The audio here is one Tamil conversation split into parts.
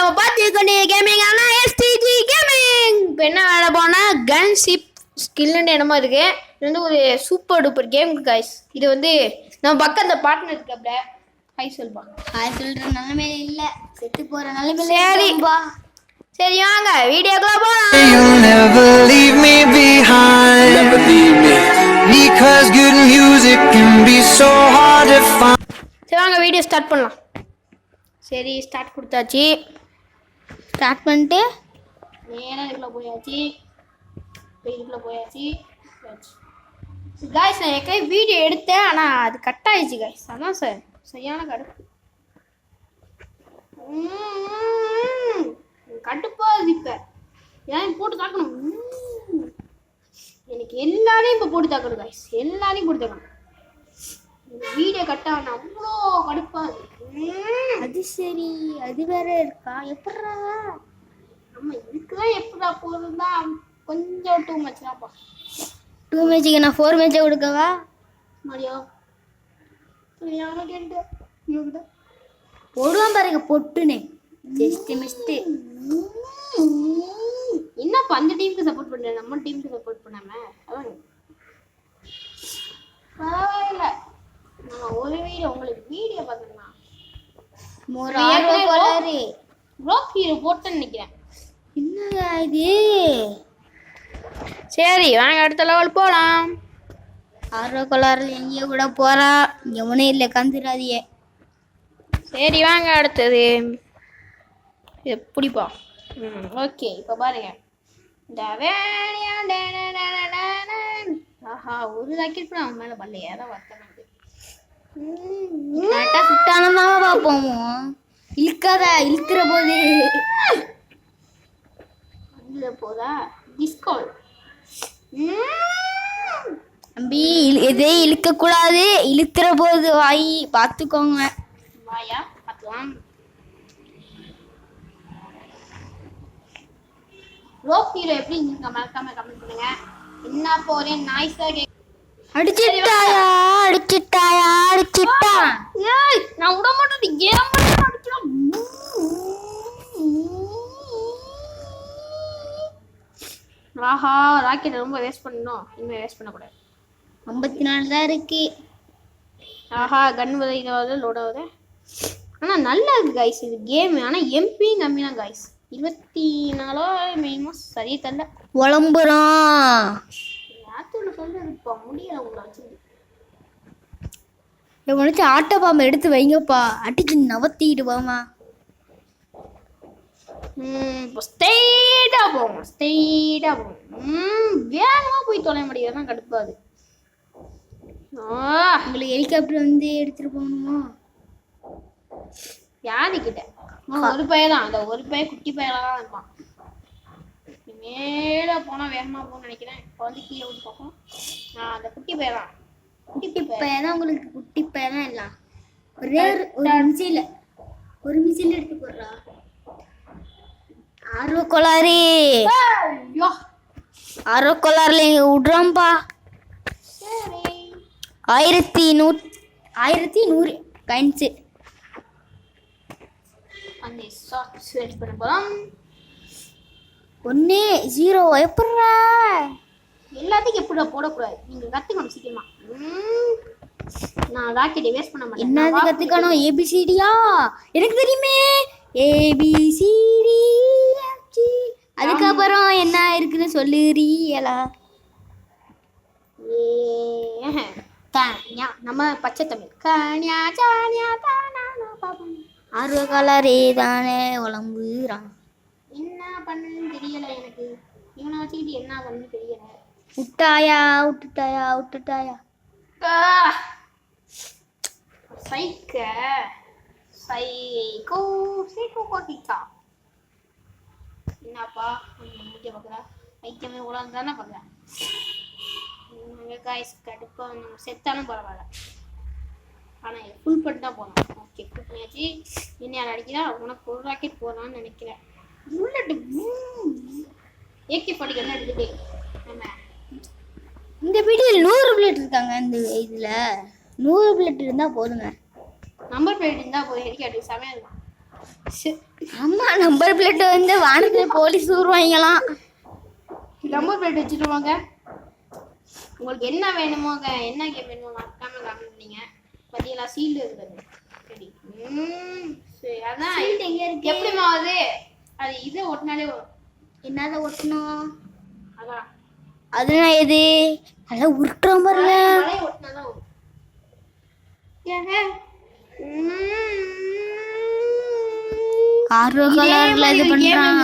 நம்ம பார்த்துக்கொண்டே கேமிங் ஆனால் STG கேமிங். இப்போ என்ன வேலை போனால் கன் ஷிப் ஸ்கில்லுன்னு என்னமோ இருக்குது. இது வந்து ஒரு சூப்பர் டூப்பர் கேம் கைஸ். இது வந்து நம்ம பக்கத்தில் பார்ட்னர் இருக்கப்பல ஹாய் சொல்லுவாங்க. ஹாய் சொல்கிற நிலைமையில இல்லை, செத்து போகிற நிலைமையில. சரிப்பா, சரி வாங்க வீடியோக்குள்ள போகலாம். You'll never leave me behind. Never leave me. Because good music can be so hard to find. சரி வாங்க வீடியோ ஸ்டார்ட் பண்ணலாம். சரி ஸ்டார்ட் கொடுத்தாச்சு. ஸ்டார்ட் பண்ணிட்டு நேராக இதுக்குள்ளே போயாச்சு. காய்ஸ் நான் எக்கை வீடியோ எடுத்தேன், ஆனால் அது கட் ஆயிடுச்சு காய்ஸ். அதான் சார் சரியான கடுப்பு. கடுப்பா அது இப்போ ஏன் போட்டு தாக்கணும். எனக்கு எல்லாரையும் இப்போ போட்டு தாக்கணும் காய்ஸ், எல்லாரையும் போட்டு தாக்கணும். வீடியோ கட் ஆகணும், அவ்வளோ கடுப்பா இருக்கு. அது சரி, அது வேற இருக்கா? எப்படா நம்ம இதுக்குதான் எப்படா போகிறதா கொஞ்சம் 2 மேட்ச் தான்ப்பா. 2 மேட்சுக்கு நான் 4 மேட்சை கொடுக்கவா? மரியா போடுவான் பாருங்க பொட்டுன்னு. Just mist. என்னப்பா அந்த டீமுக்கு சப்போர்ட் பண்றேன், நம்ம டீமுக்கு சப்போர்ட் பண்ணாம? பரவாயில்ல, நம்ம ஒரு வீடியோ உங்களுக்கு வீடியோ பார்க்கணுமா? ரோப் ஹீரோ போட்டேன்னு நினைக்கிறேன். என்னடா இது? சரி வாங்க அடுத்த லெவல் போகலாம். ஆர்வ கொள்ளாரில் எங்கேயோ கூட போறா, எவனே இல்லை, கந்துடாதியே. சரி வாங்க அடுத்தது எப்படிப்பா? ஓகே இப்போ பாருங்க. ஆஹா ஒரு ராக்கெட் அவன் மேலே பண்ணல, ஏதோ வர்த்தனம். கரெக்டாக சுட்டானதான் பார்ப்போம். இழுக்காத, இழுக்கிற போது போதா டிஸ்கோல். தம்பி எதே இழுக்க கூடாது, இழுக்கிற போது வாய் பார்த்துக்கோங்க. வாயா பார்த்துக்கலாம். ரோப் ஹீரோ எப்படி நீங்க மறக்காம கமெண்ட் பண்ணுங்க. என்ன போறே நாய்ஸா கேக். அடிச்சிட்டாயா, அடிச்சிட்டாயா, அடிச்சிட்டா. ஏய் நான் விட மாட்டேன், ஏன் மட்டும் அடிச்சலாம். ஆஹா ராக்கெட் ரொம்ப வேஸ்ட் பண்ணணும், இனிமே வேஸ்ட் பண்ணக்கூடாது. 54 தான் இருக்கு. ஆஹா கன் இதாவது லோட் ஆகுது. ஆனால் நல்லா இருக்கு கைஸ் இது கேமு. ஆனால் எம்பி கம்மி தான் கைஸ், 24 மினிமம் சரி தரல. உழம்புறான் யாத்தோட சொல்றது இப்போ முடியல உங்களை வச்சு. உனச்சு ஆட்டோ பாம்பை எடுத்து வைங்கப்பா, அடிச்சு நவத்திட்டு போமா. இப்போ ஸ்ட்ரெயிட்டாக போகும், ஸ்ட்ரெயிட்டாக போகும். வேகமாக போய் தொலை முடியாது தான் கடுப்பாது. உங்களுக்கு ஹெலிகாப்டர் வந்து எடுத்துட்டு போகணுமா? யாருக்கிட்ட ஒரு பையன் தான், அந்த ஒரு பையன் குட்டி பையனாக தான் இருப்பான். மேலே போனால் வேகமாக போகணும்னு நினைக்கிறேன். இப்போ வந்து கீழே விட்டு பார்ப்போம். அந்த குட்டி பையன் தான், குட்டி பையன் தான். உங்களுக்கு குட்டி பையன் தான் இல்லை, ஒரு மிசில் எடுத்து போடுறா. ஆர்வ கோளாறு, ஆர்வ கோளாறுல எங்க விடுறோம்ப்பா. 1100 கைன்ஸு. அந்த ஷார்ட்ஸ் வெயிட் பண்ண போகலாம். 1 0 எப்படா? எல்லாத்துக்கும் எப்படா போடக்கூடாது, நீங்கள் கற்றுக்கணும் சீக்கிரமா. நான் ராக்கெட்டை வேஸ்ட் பண்ண மாட்டேன். என்னது கற்றுக்கணும்? ஏபிசிடியா? எனக்கு தெரியுமே, ஏபிசிடி. அதுக்கப்புறம் என்ன இருக்குன்னு சொல்லுறீங்களா? நம்ம பச்சை தமிழ் கன்யா சானியா தானா பாப்போம். ஆர்வ கலரே தானே உழம்புறான். என்ன பண்ணுன்னு தெரியல எனக்கு, இவனை வச்சுக்கிட்டு என்ன பண்ணுன்னு தெரியல. விட்டாயா, விட்டுட்டாயா, விட்டுட்டாயா. சைக்கோ சைக்கோ சைக்கோ கோக்கிக்கா. என்னப்பா முடிய பார்க்குறா? ஐக்கியமே உலகம் தானே பார்க்குறேன். காய்ஸ் கடுப்பாக நம்ம செத்தாலும் பரவாயில்ல, ஆனால் இது ஃபுல் பண்ணி தான் போகணும். ஓகே ஃபுல் பண்ணியாச்சு. என்ன யார் அடிக்கிறா? உனக்கு ஒரு ராக்கெட் போகலான்னு நினைக்கிறேன். புல்லட்டு AK-47 எடுத்துகிட்டே நம்ம இந்த வீடியோவில் 100 புல்லட் இருக்காங்க. இந்த இதில் 100 புல்லட் இருந்தால் போதுங்க. நம்பர் பிளேட் இருந்தால் போதும், ஹெலிகாப்டர் செமையாக இருக்கும். ஆமா நம்பர் பிளேட் வந்து வானத்துல போலீஸ் ஊருவாங்களாம். நம்பர் பிளேட் வச்சுருவாங்க. உங்களுக்கு என்ன வேணுமோங்க, என்ன கேம் வேணுமோ மறக்காம கமெண்ட் பண்ணீங்க. பார்த்தீங்களா சீல்டு இருக்குது. சரி சரி அதான் எங்க இருக்கு? எப்படிமா அது இதை ஒட்டினாலே வரும். என்னத ஒட்டணும்? அதான் அதுனா எது? நல்லா உருட்டுற மாதிரில மலை ஒட்டினாதான் வரும். ஏங்க ஆர்வ கலர்ல இது பண்றான்.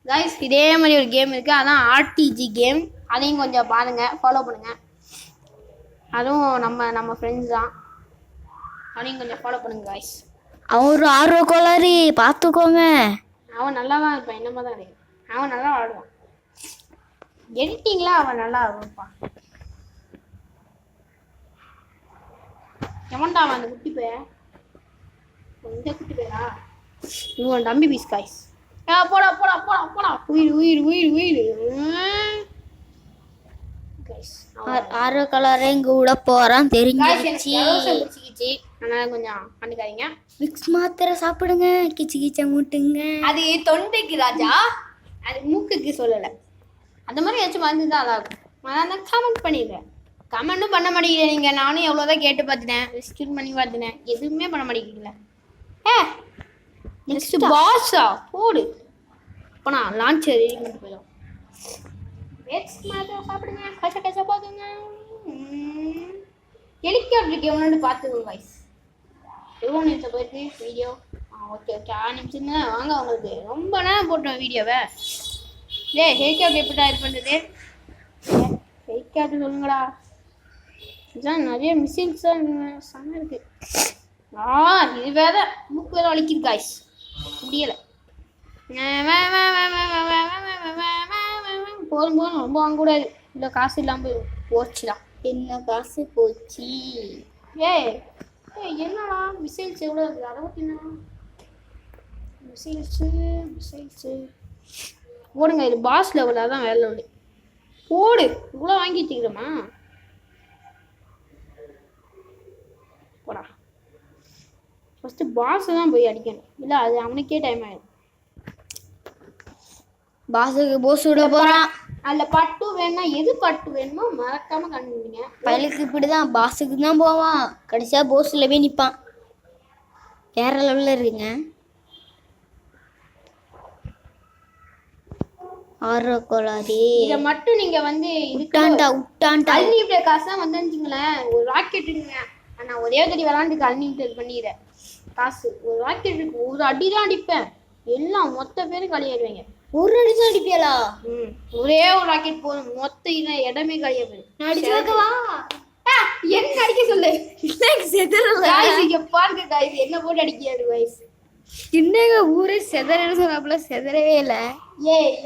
கைஸ் இதே மாதிரி ஒரு கேம் இருக்கு, அதான் ஆர்டிஜி கேம். அதையும் கொஞ்சம் பாருங்க, ஃபாலோ பண்ணுங்க. அதுவும் நம்ம ஃப்ரெண்ட்ஸ் தான், அதையும் கொஞ்சம் ஃபாலோ பண்ணுங்க கைஸ். அவன் ஒரு ஆர்வ கோளாறு பார்த்துக்கோங்க. அவன் நல்லா தான் இருப்பான், என்னமா தான் இருக்கு. அவன் நல்லா ஆடுவான், எடிட்டிங்லாம் அவன் நல்லா இருப்பான். எவன்டா அவன் அந்த குட்டி பைய? இந்த குட்டி பையனா? இவன் தம்பி பீஸ் கைஸ். போடா போடா போடா போடா. உயிர் உயிர் உயிர் உயிர் கைஸ். ஆர்வ கலரே இங்க விட போறான் தெரிஞ்சிருச்சு. அதனால கொஞ்சம் கண்டுக்காதீங்க. விக்ஸ் மாத்திரை சாப்பிடுங்க, கிச்சு கிச்ச மூட்டுங்க. அது தொண்டைக்கு ராஜா, அது மூக்குக்கு சொல்லலை. அந்த மாதிரி ஏதாச்சும் மருந்து தான் அதாகும். அதான் கமெண்ட் பண்ணிடுறேன். கமெண்ட்டும் பண்ண மாட்டேங்கிறேன் நீங்கள். நானும் எவ்வளோதான் கேட்டு பார்த்துட்டேன், ரெஸ்கியூட் பண்ணி பார்த்துட்டேன், எதுவுமே பண்ண மாட்டேங்கிறீங்களா? நெக்ஸ்ட் பாஸா போடு. இப்போ நான் லான்ச்சர் ரெடி பண்ணிட்டு போயிடும். சாப்பிடுங்க, கச்ச கச்ச பார்த்துங்க. ஹெலிகாப்டர் கேம்னு பார்த்துக்கோங்க கைஸ். எவ்வளோ நிமிஷம் போயிட்டு வீடியோ? ஓகே 6 நிமிஷம் தான். வாங்க, உங்களுக்கு ரொம்ப நேரம் போட்டோம் வீடியோவை. ஹெலிகாப்டர் எப்படிடா இது பண்ணுறது? ஹெலிகாப்டர் சொல்லுங்கடா. இதுதான் நிறைய மிஷின்ஸ் செம்ம இருக்கு. இது வேற மூக்கு வேற வலிக்குது காய்ஸ், முடியலை. போதும் போதும், ரொம்ப வாங்கக்கூடாது. இல்லை காசு இல்லாமல் போச்சுடா. என்ன காசு போச்சு? என்னடா மிசைல்ஸ் எவ்வளோ இருக்குது? 61 மிசைல்ஸு போடுங்க. இது பாஸ் லெவலாக தான் வேலை உண்டு. போடு, இவ்வளோ வாங்கி வச்சுக்கிறோமா? போடா. ஃபஸ்ட்டு பாஸை தான் போய் அடிக்கணும், இல்லை அது அவனுக்கே டைம் ஆகிடும். பாஸுக்கு போஸ் விட போறான். அதில் பட்டு வேணும்னா எது பட்டு வேணுமோ மறக்காம கண்டுபிடிங்க. பயலுக்கு இப்படிதான், பாஸுக்கு தான் போவான், கடைசியா போஸ்ல போய் நிற்பான். வேற லெவலில் இருக்குங்க. ஆர்வ கோளாறு. இதை மட்டும் நீங்க வந்து உட்டான்டா அன்லிமிட்டட் காசு தான் வந்துச்சுங்களேன். ஒரு ராக்கெட் இருக்குங்க, நான் ஒரே தடி விளாண்டுக்கு அன்லிமிட்டட் பண்ணிடுறேன். காசு ஒரு ராக்கெட் இருக்கு, ஒரு அடி தான் அடிப்பேன், எல்லாம் மொத்த பேரும் களியாடுவீங்க. ஒரு அடி தான் அடிப்பியாளா? ஒரே ஒரு ராக்கெட் போதும், மொத்த இடமே களியா போயிடும். நான் அடிச்சு வைக்கவா? என்ன அடிக்க சொல்லு. இங்க பாருங்க காய்ஸ், என்ன போட்டு அடிக்காது காய்ஸ். என்னங்க ஊரே செதறன்னு சொன்னாப்புல, செதறவே இல்லை.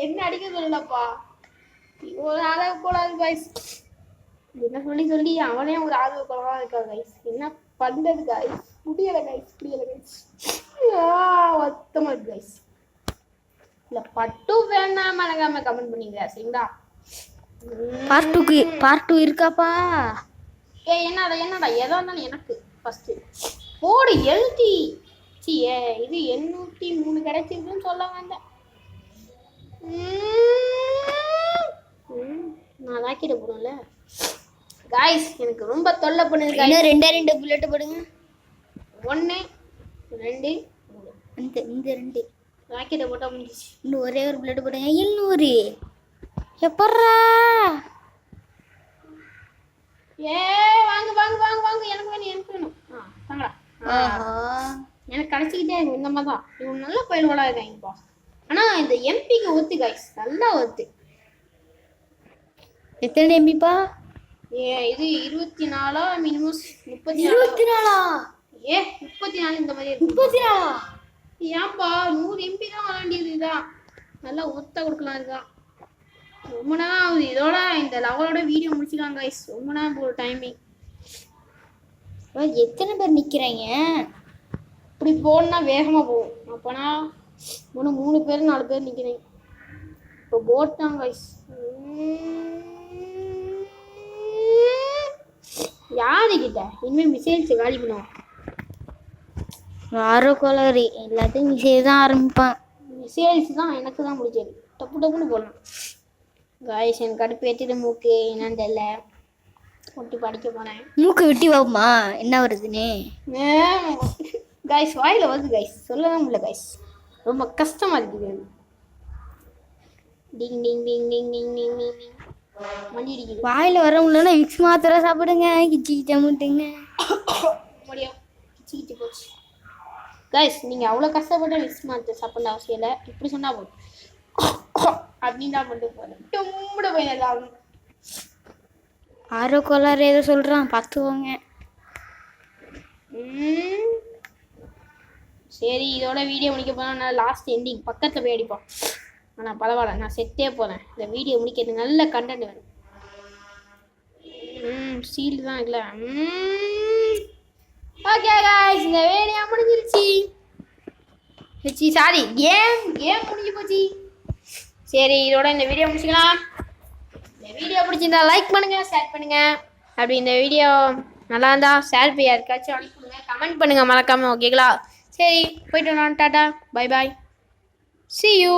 என்ன அடிக்க சொல்லலப்பா, ஒரு ஆதரவு கோளாறு காய்ஸ். என்ன சொல்லி சொல்லி அவனே ஒரு ஆதரவு கோளாறா இருக்கா காய்ஸ். என்ன பண்றது காய்ஸ், முடியலை காய்ஸ், முடியலை காய்ஸ். ஒத்தமா இருக்கு காய்ஸ். இல்லை பட்டு வேணாம மறக்காம கமெண்ட் பண்ணிங்க சரிங்களா? பார்ட் 2 இருக்காப்பா? என்னடா எதா இருந்தாலும் எனக்கு ஃபர்ஸ்ட் போடு. எழுதி இது 803 கிடைச்சிருக்குன்னு சொல்ல வந்தேன். நான் ராக்கெட் போடும்ல காய்ஸ், எனக்கு ரொம்ப தொல்லை பண்ணுது. இன்னும் 2 புல்லட் போடுங்க. 1 2 இந்த 2 ராக்கெட்டை போட்டால் முடிஞ்சிச்சு. இன்னும் ஒரே ஒரு புல்லட் போடுங்க. 700 எப்பட்றா? வாங்க வாங்க வாங்க வாங்க, எனக்கு வேணும் வாங்கடா. எனக்கு கிடைச்சிக்கிட்டே இருக்கும் இந்த மாதிரி தான். இவங்க நல்ல பயில்களா இருக்காங்கப்பா. ஆனால் இந்த எம்பிக்கு ஒத்து காய்ஸ், நல்லா ஒத்து. எத்தனை எம்பிப்பா? இது 24 மினிமம் 34. 24 34 இந்த மாதிரி இருக்கு. 34 ஏன்பா 100 எம்பி தான் விளாண்டியதுதான், நல்லா ஒத்த கொடுக்கலாம் இருக்கா. ரொம்ப நேரம் ஆகுது. இதோட இந்த லெவலோட வீடியோ முடிச்சுக்கலாம் கைஸ். ரொம்ப நேரம் போகிற டைமிங். எத்தனை பேர் நிற்கிறாங்க? இப்படி போனா வேகமாக போகும். அப்போனா 3 பேர் 4 பேர் நிற்கிறீங்க. இப்போ போட் தான் கைஸ். யாருக்கிட்ட இனிமேல் மிசைல்ஸ் காலி பண்ணுவோம். ஆரோ கோளாறு எல்லாத்தையும் மெசேஜ் தான் ஆரம்பிப்பான். மெசேஜ் தான் எனக்கு தான் பிடிச்சது. டப்பு டப்புன்னு போடணும். காய்ஸ் எனக்கு கடுப்பு ஏற்றிட்டு மூக்கு என்னன்னு தெரியல. ஒட்டி படிக்க போனேன். மூக்கு வெட்டி வைப்போமா என்ன வருதுன்னு? காய்ஸ் வாயில் வருது காய்ஸ், சொல்லவே முடியல காய்ஸ், ரொம்ப கஷ்டமாக இருக்குது. டிங் டிங் டிங் டிங் டிங் டிங் டிங் டிங் மணி அடிக்குது. வாயில் வர முடியலன்னா விக்ஸ் மாத்திரை சாப்பிடுங்க, கிச்சிக்கிட்ட முட்டுங்க. முடியும் கிச்சிக்கிட்டு போச்சு. காய்ஸ் நீங்கள் அவ்வளோ கஷ்டப்பட்டு விக்ஸ் மாத்திரை சாப்பிட அவசியம் இல்லை. இப்படி சொன்னால் போதும் அப்படின்னு தான் பண்ணிட்டு போகிறேன். ரொம்ப போய் எல்லாரும் ஆரோ கோளாறு ஏதோ சொல்கிறான் பார்த்துக்கோங்க. சரி இதோட வீடியோ முடிக்க போனால் நான் லாஸ்ட் எண்டிங் பக்கத்தில் போய் அடிப்போம். ஆனால் பரவாயில்ல, நான் செத்தே போகிறேன். இந்த வீடியோ முடிக்கிறது நல்ல கண்டென்ட் வேணும். சீல் தான் இல்லை. ஓகே காய்ஸ் இந்த வீடியோ முடிஞ்சிருச்சு. சாரி கேம் முடிஞ்சு போச்சு. சரி இதோட இந்த வீடியோ முடிச்சுக்கலாம். இந்த வீடியோ பிடிச்சிருந்தா லைக் பண்ணுங்கள், ஷேர் பண்ணுங்கள். அப்படி இந்த வீடியோ நல்லா இருந்தா ஷேர் பண்ணி யாருக்காச்சும் அனுப்பிடுங்க, கமெண்ட் பண்ணுங்கள் மறக்காமல். ஓகேங்களா? சரி போய்ட்டு நான் tata bye bye, see you.